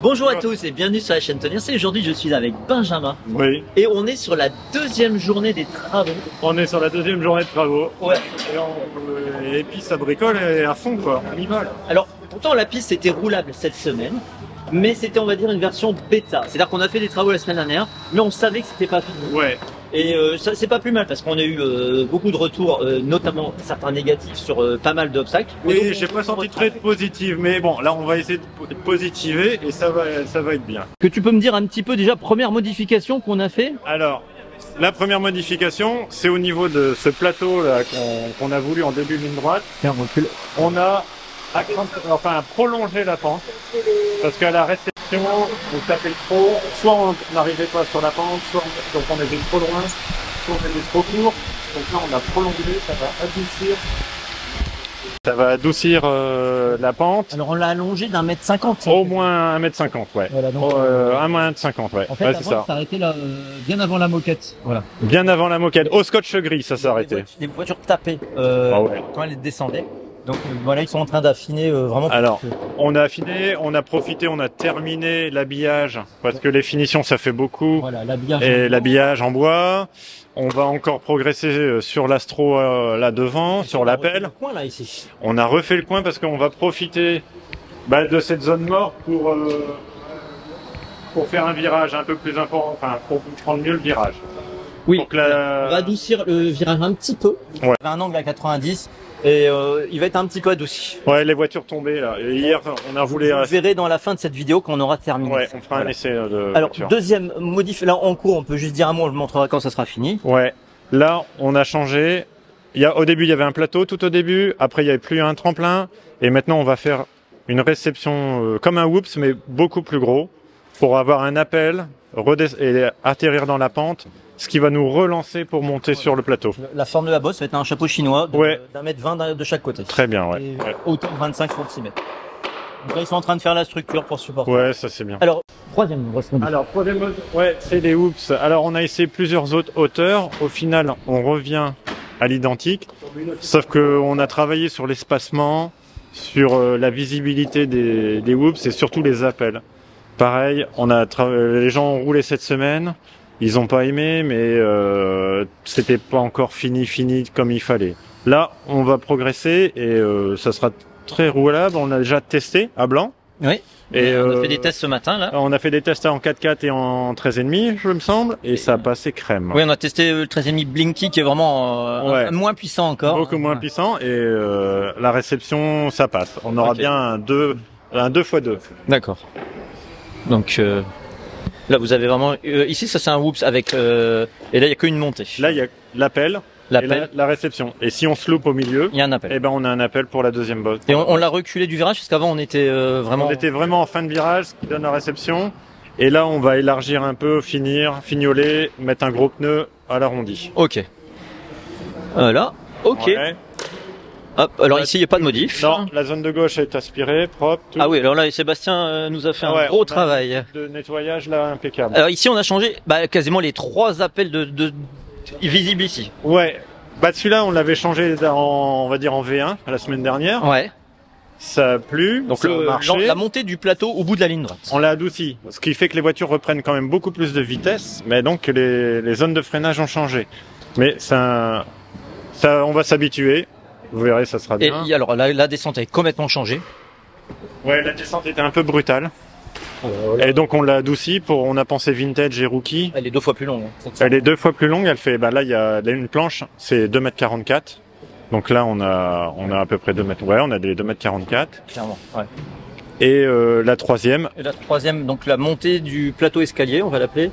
Bonjour à tous et bienvenue sur la chaîne Tony. Aujourd'hui je suis avec Benjamin. Oui. Et on est sur la deuxième journée des travaux. On est sur la deuxième journée de travaux. Ouais. Et puis ça bricole et à fond quoi, on y va. Alors pourtant la piste était roulable cette semaine, mais c'était on va dire une version bêta. C'est-à-dire qu'on a fait des travaux la semaine dernière, mais on savait que c'était pas fini. Ouais. Et ça c'est pas plus mal parce qu'on a eu beaucoup de retours, notamment certains négatifs sur pas mal d'obstacles. Oui, j'ai pas senti très positive, mais bon, là on va essayer de positiver et ça va être bien. Que tu peux me dire un petit peu déjà première modification qu'on a fait? Alors, la première modification, c'est au niveau de ce plateau là qu'on a voulu en début de ligne droite. Tiens, on recule. On a prolongé la pente parce qu'à la réception, on tapait trop, soit on n'arrivait pas sur la pente, soit donc on était trop loin, soit on était trop court. Donc là, on a prolongé, ça va adoucir la pente. Alors on l'a allongé d'un mètre 50. Au moins 1,50 m, ouais. Voilà, donc, un moins de 50, ouais. En fait, ouais, avant, c'est ça. ça s'arrêtait là, bien avant la moquette. Voilà. Bien avant la moquette. Au scotch gris, ça s'arrêtait. Les voitures tapaient Ah ouais. quand elles descendaient. Donc voilà, ils sont en train d'affiner vraiment. Alors, on a affiné, on a profité, on a terminé l'habillage parce que les finitions ça fait beaucoup. Voilà, l'habillage. Et l'habillage en bois. On va encore progresser sur l'Astro là devant, sur l'appel. On a refait le coin parce qu'on va profiter de cette zone morte pour faire un virage un peu plus important, enfin pour prendre mieux le virage. Oui, donc, on va adoucir le virage un petit peu. Ouais. Il y a un angle à 90 et il va être un petit peu adouci. Ouais, les voitures tombaient là. Et hier, on a voulu... Vous verrez dans la fin de cette vidéo qu'on aura terminé. Ouais, on fera un essai de Alors, voiture. deuxième modif, là en cours, on peut juste dire un mot, on le montrera quand ça sera fini. Ouais, là, on a changé. Au début, il y avait un plateau tout au début. Après, il n'y avait plus un tremplin. Et maintenant, on va faire une réception comme un whoops, mais beaucoup plus gros, pour avoir un appel et atterrir dans la pente, ce qui va nous relancer pour monter sur le plateau. La forme de la bosse va être un chapeau chinois d'un mètre 20 de chaque côté. Très bien, ouais. Et hauteur de 25 cm. Donc là, ils sont en train de faire la structure pour supporter. Ouais, ça c'est bien. Alors, troisième grosse modif. Alors, troisième mode, ouais, c'est les whoops. Alors, on a essayé plusieurs autres hauteurs. Au final, on revient à l'identique. Sauf qu'on a travaillé sur l'espacement, sur la visibilité des whoops et surtout les appels. Pareil, les gens ont roulé cette semaine. Ils ont pas aimé, mais c'était pas encore fini comme il fallait. Là, on va progresser et ça sera très roulable. On a déjà testé à Blanc. Oui. Et on a fait des tests ce matin là. On a fait des tests en 4x4 et en 13,5, je me semble, et ça a passé crème. Oui, on a testé le 13,5 Blinky qui est vraiment moins puissant encore. Beaucoup moins puissant et la réception, ça passe. On aura bien un 2x2. D'accord. Donc là, vous avez vraiment ici, ça c'est un whoops avec et là il y a qu'une montée. Là, il y a l'appel. Et la réception. Et si on se loupe au milieu, il y a un appel. Eh ben on a un appel pour la deuxième bosse. Et on l'a reculé du virage parce qu'avant on était vraiment. On était vraiment en fin de virage, ce qui donne la réception. Et là, on va élargir un peu, fignoler, mettre un gros pneu à l'arrondi. Ok. Voilà. Ok. Ouais. Hop. Alors ici, il n'y a pas de modif. Non, la zone de gauche est aspirée, propre. Tout. Ah oui. Alors là, Sébastien nous a fait un gros travail de nettoyage là impeccable. Alors ici, on a changé quasiment les 3 appels de visible ici. Ouais. Celui-là, on l'avait changé on va dire en V1 la semaine dernière. Ouais. Ça a plu. Donc la montée du plateau au bout de la ligne droite. On l'a adouci. Ce qui fait que les voitures reprennent quand même beaucoup plus de vitesse. Mais donc les zones de freinage ont changé. Mais ça on va s'habituer. Vous verrez, ça sera bien. Et alors la descente est complètement changée. Ouais, la descente était un peu brutale. Et donc on l'a adouci on a pensé vintage et rookie. Elle est 2 fois plus longue. Elle est 2 fois plus longue, elle fait, là il y a une planche, c'est 2,44 m. Donc là on a à peu près 2 mètres, ouais on a des 2,44 m. Clairement, ouais. Et la troisième. Et la troisième, donc la montée du plateau escalier, on va l'appeler,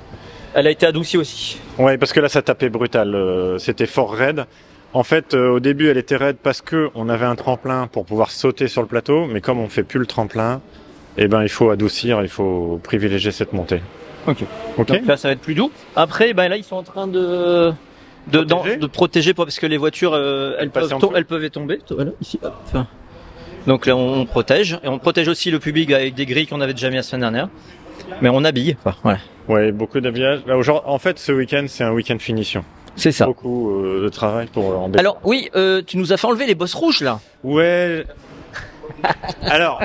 elle a été adoucie aussi. Ouais, parce que là ça tapait brutal, c'était fort raide. En fait, au début elle était raide parce que on avait un tremplin pour pouvoir sauter sur le plateau, mais comme on fait plus le tremplin, il faut adoucir, il faut privilégier cette montée. Ok. Donc là, ça va être plus doux. Après, là, ils sont en train de protéger parce que les voitures, elles peuvent tomber. Voilà, ici. Hop. Donc là, on protège. Et on protège aussi le public avec des grilles qu'on avait déjà mis la semaine dernière. Mais on habille. Voilà. Ouais, beaucoup d'habillage. En fait, ce week-end, c'est un week-end finition. C'est ça. Beaucoup de travail pour embêter. Alors, oui, tu nous as fait enlever les bosses rouges, là. Ouais. Alors,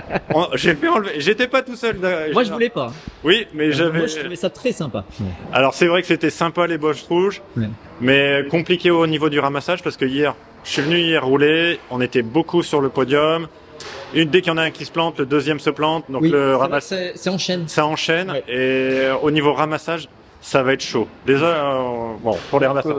j'ai fait enlever. J'étais pas tout seul. Moi, je voulais pas. Oui, mais j'avais. Moi, je trouvais ça très sympa. Alors, c'est vrai que c'était sympa les Bosch rouges, mais compliqué au niveau du ramassage parce que hier, je suis venu hier rouler, on était beaucoup sur le podium. Dès qu'il y en a un qui se plante, le deuxième se plante, donc le ramassage. Ça enchaîne. Ça enchaîne, et au niveau ramassage, ça va être chaud. Déjà, bon, pour les ramassages.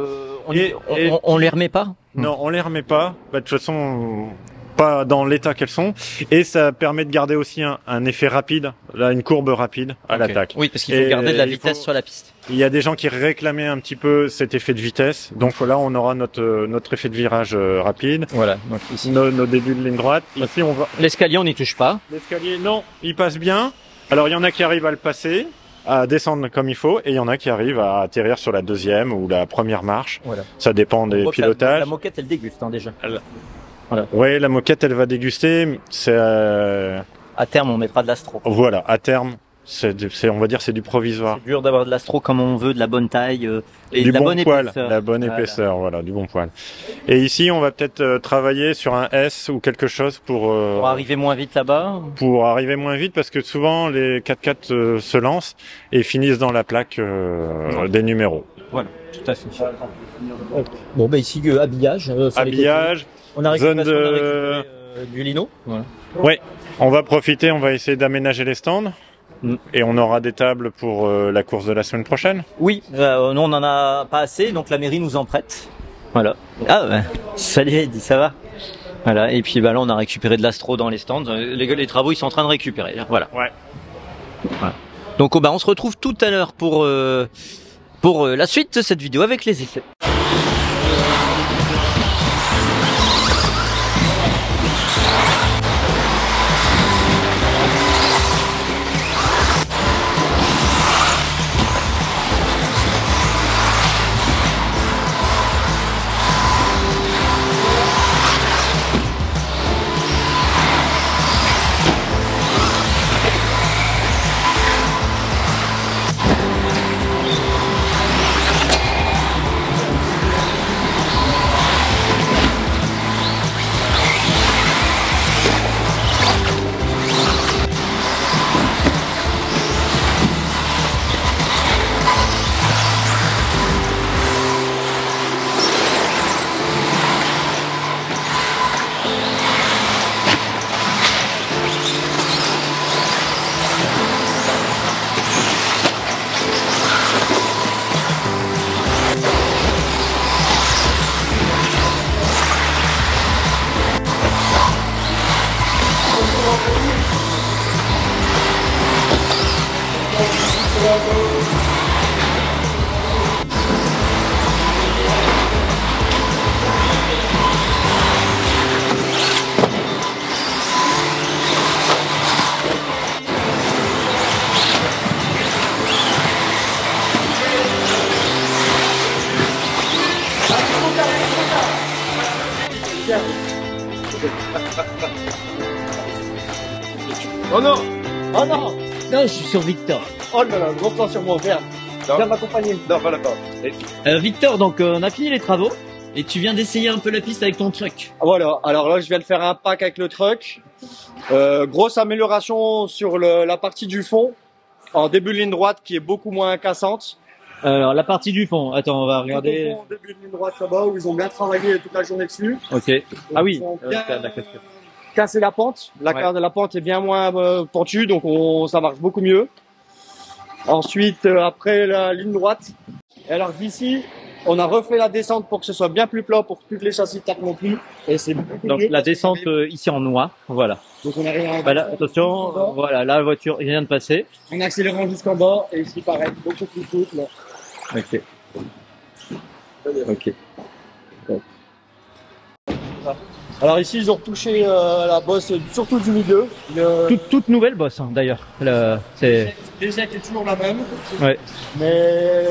On les remet pas? Non, on les remet pas. De toute façon, pas dans l'état qu'elles sont. Et ça permet de garder aussi un effet rapide, là, une courbe rapide à l'attaque. Oui, parce qu'il faut garder de la vitesse sur la piste. Il y a des gens qui réclamaient un petit peu cet effet de vitesse. Donc là, on aura notre effet de virage rapide. Voilà. Donc ici. Nos débuts de ligne droite. Ici, on va. L'escalier, on n'y touche pas. L'escalier, non, il passe bien. Alors, il y en a qui arrivent à le passer, à descendre comme il faut, et il y en a qui arrivent à atterrir sur la deuxième ou la première marche. Voilà. Ça dépend des pilotages. La moquette, elle déguste déjà. Voilà. Oui, la moquette, elle va déguster. C'est à terme, on mettra de l'astro. Voilà, à terme, on va dire, c'est du provisoire. C'est dur d'avoir de l'astro comme on veut, de la bonne taille et du de la bon bonne poil, épaisseur. la bonne épaisseur, voilà, du bon poil. Et ici, on va peut-être travailler sur un S ou quelque chose pour arriver moins vite là-bas. Pour arriver moins vite, parce que souvent les 4x4 se lancent et finissent dans la plaque des numéros. Voilà, tout à fait. Bon, bah ici habillage. Habillage. On a récupéré du lino. Voilà. Oui, on va profiter, on va essayer d'aménager les stands. Et on aura des tables pour la course de la semaine prochaine. Oui, nous on n'en a pas assez, donc la mairie nous en prête. Voilà. Ah ouais, salut Eddie, ça va? Voilà, et puis là on a récupéré de l'astro dans les stands. Les travaux ils sont en train de récupérer. Voilà. Ouais. Voilà. Donc on se retrouve tout à l'heure pour la suite de cette vidéo avec les essais. Oh non! Oh non! Non, je suis sur Victor. Oh là là, gros plan sur moi, viens. Viens m'accompagner. Non, pas d'accord. Victor, donc on a fini les travaux et tu viens d'essayer un peu la piste avec ton truck. Voilà, alors là je viens de faire un pack avec le truck. Grosse amélioration sur la partie du fond, en début de ligne droite qui est beaucoup moins cassante. Alors la partie du fond, attends, on va regarder. Au début de ligne droite là-bas où ils ont bien travaillé toute la journée dessus. Ok. Ah oui. Casser la pente. La pente est bien moins pentue, donc ça marche beaucoup mieux. Ensuite, après la ligne droite. Et alors d'ici, on a refait la descente pour que ce soit bien plus plat, pour que toutes les châssis tapent non plus. Et c'est beaucoup donc mieux. La descente ici en noir, voilà. Donc on arrive à voilà, attention, voilà, la voiture vient de passer. En accélérant jusqu'en bas, et ici pareil, beaucoup plus souple. Ok. Ok. Alors ici, ils ont retouché la bosse, surtout du milieu. Toute nouvelle bosse, hein, d'ailleurs. C'est déjà qui est toujours la même. Ouais. Mais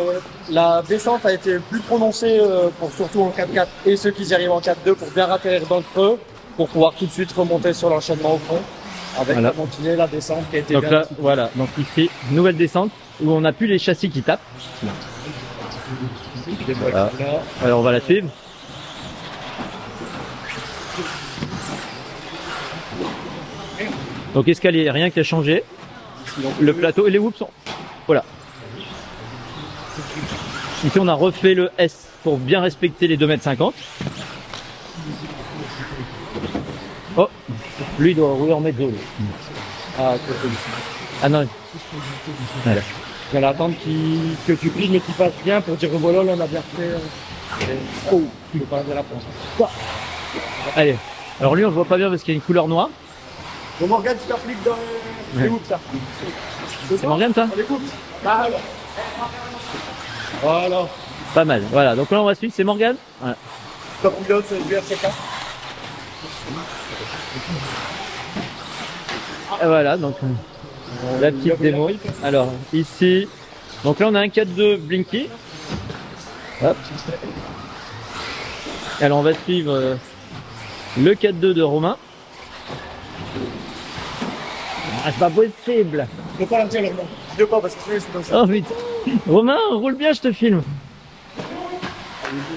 la descente a été plus prononcée pour surtout en 4x4 et ceux qui y arrivent en 4x2 pour bien atterrir dans le creux, pour pouvoir tout de suite remonter sur l'enchaînement au fond. Avec voilà. continuer la descente qui a été donc bien là, voilà. Donc ici, nouvelle descente où on n'a plus les châssis qui tapent. Voilà. Alors on va la suivre. Donc escalier, rien qui a changé. Le plateau et les whoops sont... Voilà. Ici on a refait le S pour bien respecter les 2,50 m. Oh, lui il doit en mettre deux. Ah non. Voilà. Je vais attendre que tu plies mais qu'il passe bien pour dire voilà, là, on a bien fait. Oh, tu veux pas de la France. Allez. Alors lui on le voit pas bien parce qu'il y a une couleur noire. Bon Morgane, tu t'appliques dans les whoops ça. C'est Morgane ça? Les whoops. Voilà. Pas mal. Voilà. Donc là on va suivre, c'est Morgane. Voilà. Top pilote, c'est le VRC4. Et voilà, donc la petite démo. Alors ici, donc là on a un 4.2 Blinky. Hop. Alors on va suivre le 4.2 de Romain. Ah, c'est pas possible. Je peux pas l'entier, Romain. Je peux pas parce que c'est comme ça. Oh putain. Romain, roule bien, je te filme.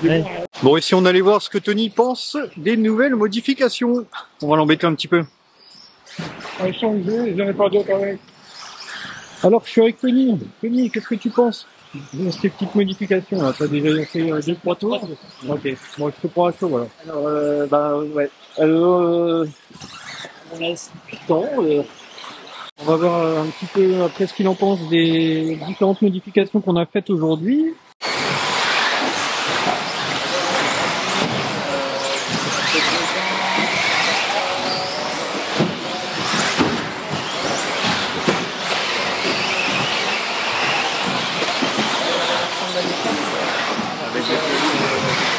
Ouais. Bon, ici on allait voir ce que Tony pense des nouvelles modifications. On va l'embêter un petit peu. Elles sont jouées, j'en ai pas d'autres avec. Alors, je suis avec Tony. Tony, qu'est-ce que tu penses de ces petites modifications là? T'as déjà fait 2-3 tours? Ok, bon, je te prends à chaud, voilà. Alors, ouais. On laisse du temps. On va voir un petit peu après ce qu'il en pense des différentes modifications qu'on a faites aujourd'hui.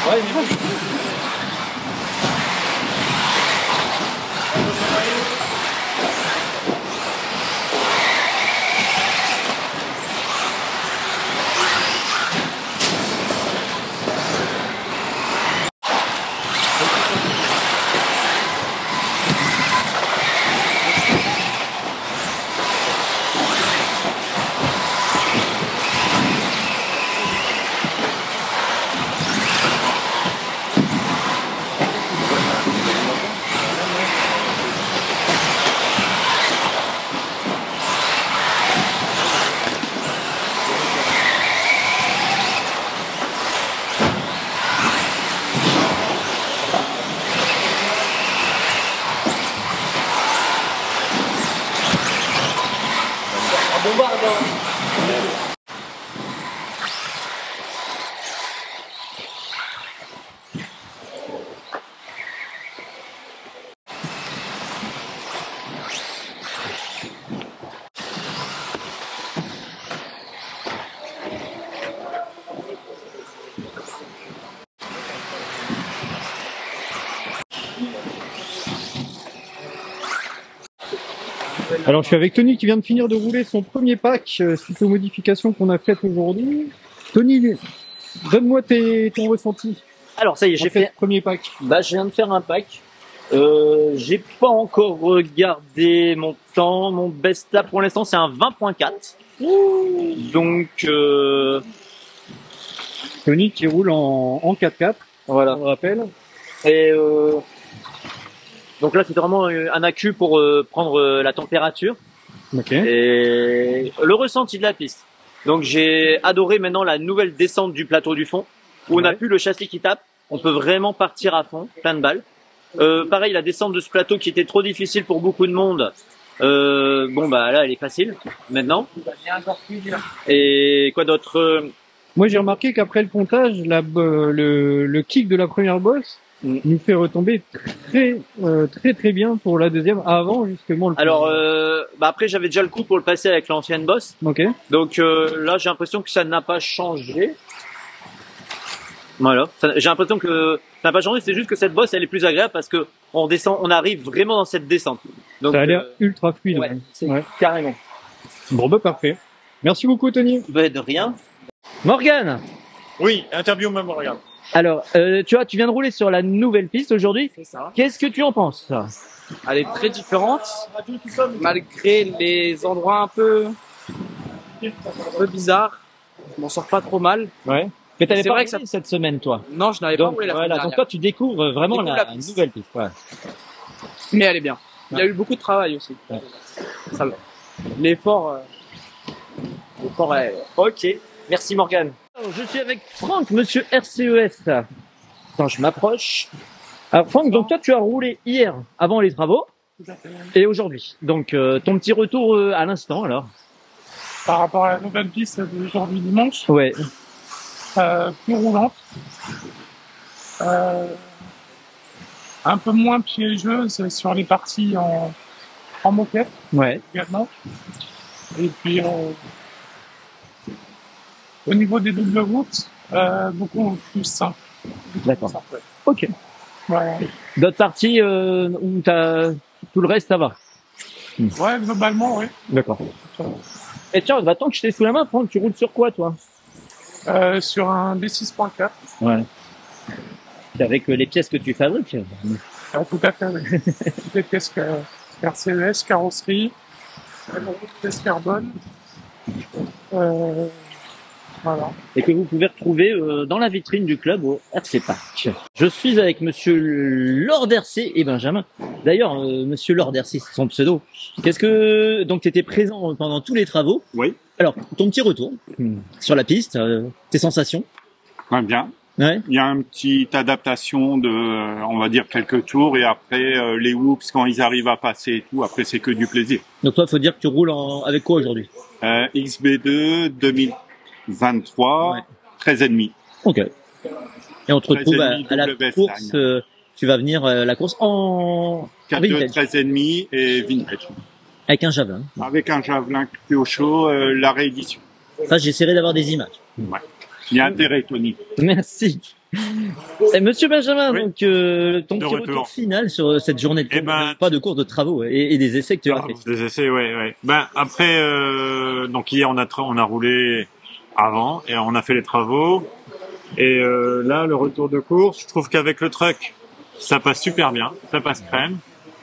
Ouais, Alors je suis avec Tony qui vient de finir de rouler son premier pack suite aux modifications qu'on a faites aujourd'hui. Tony, donne-moi ton ressenti. Alors ça y est, j'ai fait le premier pack. Bah je viens de faire un pack. J'ai pas encore regardé mon temps, mon best là pour l'instant c'est un 20.4. Donc Tony qui roule en 4x4, voilà. On le rappelle. Et donc là c'était vraiment un accu pour prendre la température. Okay. Et le ressenti de la piste. Donc j'ai adoré maintenant la nouvelle descente du plateau du fond où on a plus le châssis qui tape. On peut vraiment partir à fond, plein de balles. Pareil, la descente de ce plateau qui était trop difficile pour beaucoup de monde. Bon bah là elle est facile maintenant. Et quoi d'autre? Moi j'ai remarqué qu'après le pontage, le kick de la première bosse nous fait retomber très bien pour la deuxième avant justement le Alors bah après j'avais déjà le coup pour le passer avec l'ancienne bosse. Okay. Donc là j'ai l'impression que ça n'a pas changé. Voilà, j'ai l'impression que ça n'a pas changé, c'est juste que cette bosse elle est plus agréable parce que on descend, on arrive vraiment dans cette descente. Donc ça a l'air ultra fluide. Ouais, carrément. Bon bah parfait. Merci beaucoup Tony. Bah de rien. Morgane. Oui, interview même Morgane. Alors, tu vois, tu viens de rouler sur la nouvelle piste aujourd'hui. C'est ça. Qu'est-ce que tu en penses? Elle est très différente, malgré les endroits un peu bizarres. Je m'en sors pas trop mal. Ouais. Mais t'avais C'est pas vrai roulé que cette semaine, toi. Non, je n'avais pas roulé la semaine voilà, dernière. donc toi, tu découvres vraiment la piste. nouvelle piste. Ouais. Mais elle est bien. Il y a eu beaucoup de travail aussi. Ça, l'effort est... Ok, merci Morgane. Je suis avec Franck, monsieur RCES. Attends, je m'approche. Alors Franck, donc toi tu as roulé hier avant les travaux et aujourd'hui. Donc ton petit retour à l'instant alors. Par rapport à la nouvelle piste d'aujourd'hui dimanche, Ouais. plus roulante, un peu moins piégeuse sur les parties en moquette Ouais. également. Et puis au niveau des doubles routes, beaucoup plus simple. D'accord. Ok. Voilà. D'autres parties où t'as tout le reste ça va. Ouais, globalement, oui. D'accord. Et tiens, tant que je t'ai sous la main, Franck, tu roules sur quoi toi? Sur un D6.4. Ouais. C'est avec les pièces que tu fabriques. Tout à fait, oui. Des pièces RCES, carrosserie, pièces carbone. Voilà. Et que vous pouvez retrouver dans la vitrine du club au RC Park. Je suis avec monsieur Lord RC et Benjamin. D'ailleurs, monsieur Lord RC, c'est son pseudo. Qu'est-ce que... Donc, tu étais présent pendant tous les travaux. Oui. Alors, ton petit retour sur la piste, tes sensations? Ouais, bien. Ouais. Il y a une petite adaptation de, on va dire, quelques tours, et après, les whoops, quand ils arrivent à passer et tout, après, c'est que du plaisir. Donc, toi, faut dire que tu roules avec quoi aujourd'hui? XB2 2023, ouais. 13,5. Ok. Et on te retrouve à la course, tu vas venir la course en 4-2, 13,5 et vintage. Avec un javelin. Avec un javelin Kyosho, la réédition. Ça, j'essaierai d'avoir des images. Ouais. Il y a intérêt, Tony. Merci. Et monsieur Benjamin, oui. Donc ton petit retour final sur cette journée de course, pas de course de travaux et des essais que tu as fait. Des essais, ouais. Ben après, donc hier on a roulé avant et on a fait les travaux. Et là, le retour de course, je trouve qu'avec le truck, ça passe super bien, ça passe crème.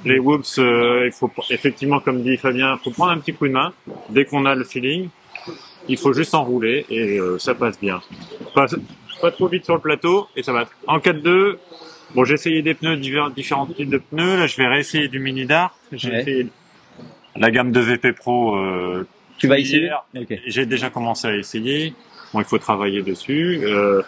Les whoops, il faut effectivement, comme dit Fabien, faut prendre un petit coup de main dès qu'on a le feeling. Il faut juste enrouler et ça passe bien. Pas trop vite sur le plateau et ça va. En 4-2, bon, j'ai essayé des pneus, différents types de pneus. Là, je vais réessayer du Mini-Dart. J'ai essayé la gamme de VP Pro. Tu vas essayer? Okay. J'ai déjà commencé à essayer. Bon, il faut travailler dessus. Je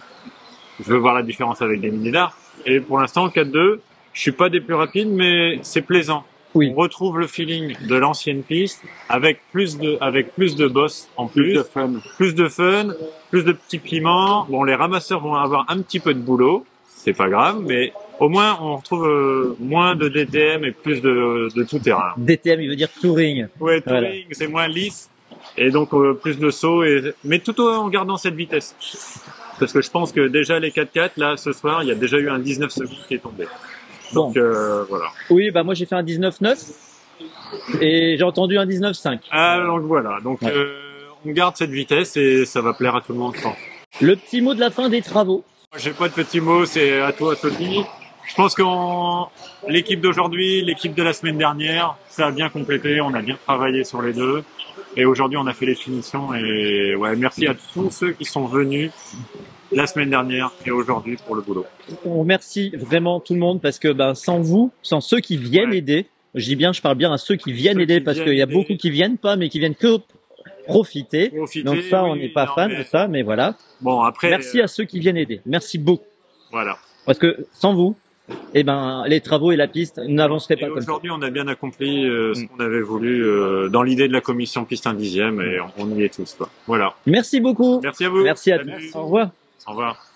veux voir la différence avec des Mini-Dart. Et pour l'instant, en 4-2, je suis pas des plus rapides, mais c'est plaisant. Oui. On retrouve le feeling de l'ancienne piste avec plus de boss en plus de fun, plus de petits piments. Bon, les ramasseurs vont avoir un petit peu de boulot, c'est pas grave, mais au moins on retrouve moins de DTM et plus de tout terrain. DTM, il veut dire touring. Ouais, touring, voilà. C'est moins lisse et donc plus de sauts mais tout en gardant cette vitesse. Parce que je pense que déjà les 4x4 là ce soir, il y a déjà eu un 19 secondes qui est tombé. Donc voilà. Oui, bah moi j'ai fait un 19.9 et j'ai entendu un 19.5. Ah donc voilà, donc on garde cette vitesse et ça va plaire à tout le monde. Le petit mot de la fin des travaux. J'ai pas de petit mot, c'est à toi Tony. Je pense que l'équipe d'aujourd'hui, l'équipe de la semaine dernière, ça a bien complété, on a bien travaillé sur les deux. Et aujourd'hui on a fait les finitions et ouais, merci à tous ceux qui sont venus la semaine dernière et aujourd'hui pour le boulot. On remercie vraiment tout le monde parce que sans vous, sans ceux qui viennent aider, je parle bien à ceux qui viennent aider parce qu'il y a beaucoup qui viennent pas mais qui viennent que profiter. Donc ça, on n'est pas fan de ça, mais voilà. Bon après. Merci à ceux qui viennent aider. Merci beaucoup. Voilà. Parce que sans vous, les travaux et la piste n'avanceraient pas comme ça. Aujourd'hui, on a bien accompli ce qu'on avait voulu dans l'idée de la commission piste 1/10 et on y est tous. Quoi. Voilà. Merci beaucoup. Merci à vous. Merci à tous. Au revoir. Au revoir.